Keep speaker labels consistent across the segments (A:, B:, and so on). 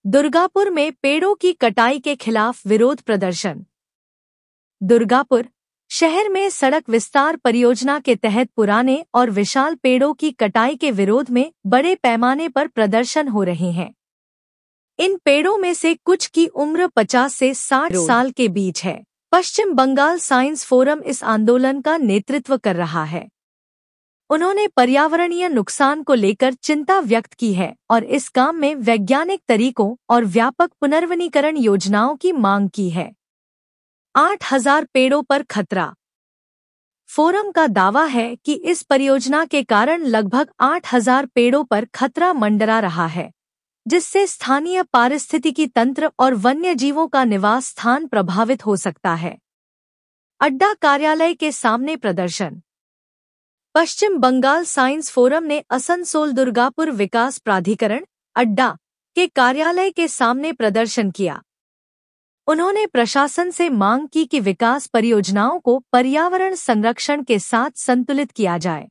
A: दुर्गापुर में पेड़ों की कटाई के खिलाफ विरोध प्रदर्शन। दुर्गापुर शहर में सड़क विस्तार परियोजना के तहत पुराने और विशाल पेड़ों की कटाई के विरोध में बड़े पैमाने पर प्रदर्शन हो रहे हैं। इन पेड़ों में से कुछ की उम्र 50 से 60 साल के बीच है। पश्चिम बंगाल साइंस फोरम इस आंदोलन का नेतृत्व कर रहा है। उन्होंने पर्यावरणीय नुकसान को लेकर चिंता व्यक्त की है और इस काम में वैज्ञानिक तरीकों और व्यापक पुनर्वनीकरण योजनाओं की मांग की है। 8000 पेड़ों पर खतरा। फोरम का दावा है कि इस परियोजना के कारण लगभग 8000 पेड़ों पर खतरा मंडरा रहा है, जिससे स्थानीय पारिस्थितिकी तंत्र और वन्य जीवों का निवास स्थान प्रभावित हो सकता है। अड्डा कार्यालय के सामने प्रदर्शन। पश्चिम बंगाल साइंस फोरम ने असनसोल दुर्गापुर विकास प्राधिकरण अड्डा के कार्यालय के सामने प्रदर्शन किया। उन्होंने प्रशासन से मांग की कि विकास परियोजनाओं को पर्यावरण संरक्षण के साथ संतुलित किया जाए।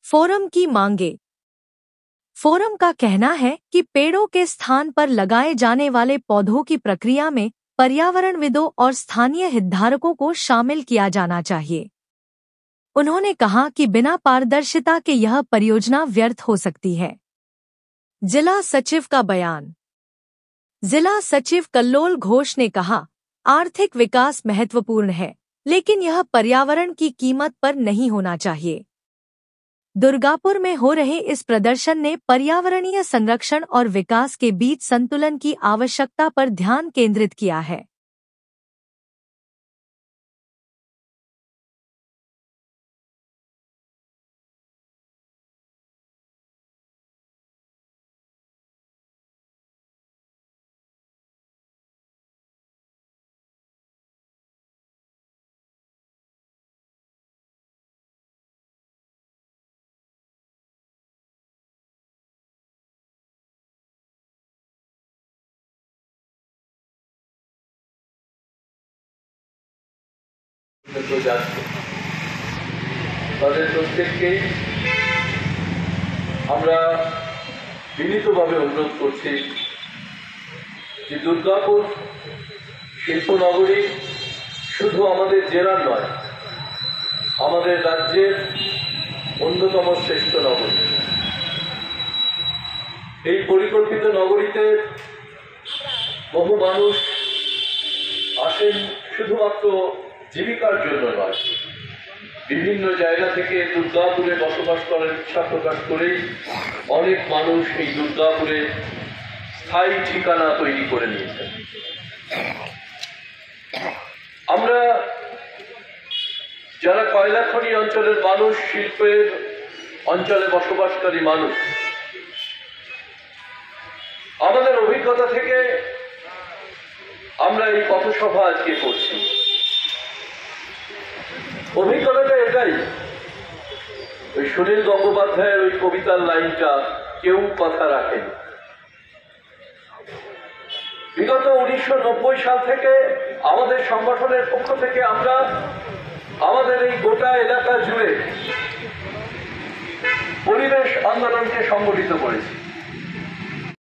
A: फोरम की मांगे। फोरम का कहना है कि पेड़ों के स्थान पर लगाए जाने वाले पौधों की प्रक्रिया में पर्यावरणविदों और स्थानीय हितधारकों को शामिल किया जाना चाहिए। उन्होंने कहा कि बिना पारदर्शिता के यह परियोजना व्यर्थ हो सकती है। जिला सचिव का बयान। जिला सचिव कल्लोल घोष ने कहा, आर्थिक विकास महत्वपूर्ण है, लेकिन यह पर्यावरण की कीमत पर नहीं होना चाहिए। दुर्गापुर में हो रहे इस प्रदर्शन ने पर्यावरणीय संरक्षण और विकास के बीच संतुलन की आवश्यकता पर ध्यान केंद्रित किया है।
B: তাদের প্রত্যেককেই আমরা বিনীতভাবে অনুরোধ করছি যে দুর্গাপুর শিল্পনগরী শুধু আমাদের জেলার নয়, আমাদের রাজ্যের অন্যতম শ্রেষ্ঠ নগরী। এই পরিকল্পিত নগরীতে বহু মানুষ আসেন শুধুমাত্র জীবিকার জন্য নয়, বিভিন্ন জায়গা থেকে দুর্গাপুরে বসবাস করার ইচ্ছা প্রকাশ করেই অনেক মানুষ এই দুর্গাপুরে স্থায়ী ঠিকানা তৈরি করে নিয়েছেন। আমরা যারা কয়লা খনি অঞ্চলের মানুষ, শিল্পের অঞ্চলে বসবাসকারী মানুষ, আমাদের অভিজ্ঞতা থেকে আমরা এই পথসভা আজকে করছি। অভিজ্ঞতাটা এটাই, ওই সুনীল গঙ্গোপাধ্যায়ের ওই কবিতার লাইনটা কেউ কথা রাখেনি। বিগত 1990 সাল থেকে আমাদের সংগঠনের পক্ষ থেকে আমরা আমাদের এই গোটা এলাকা জুড়ে পরিবেশ আন্দোলনকে সংগঠিত করেছি।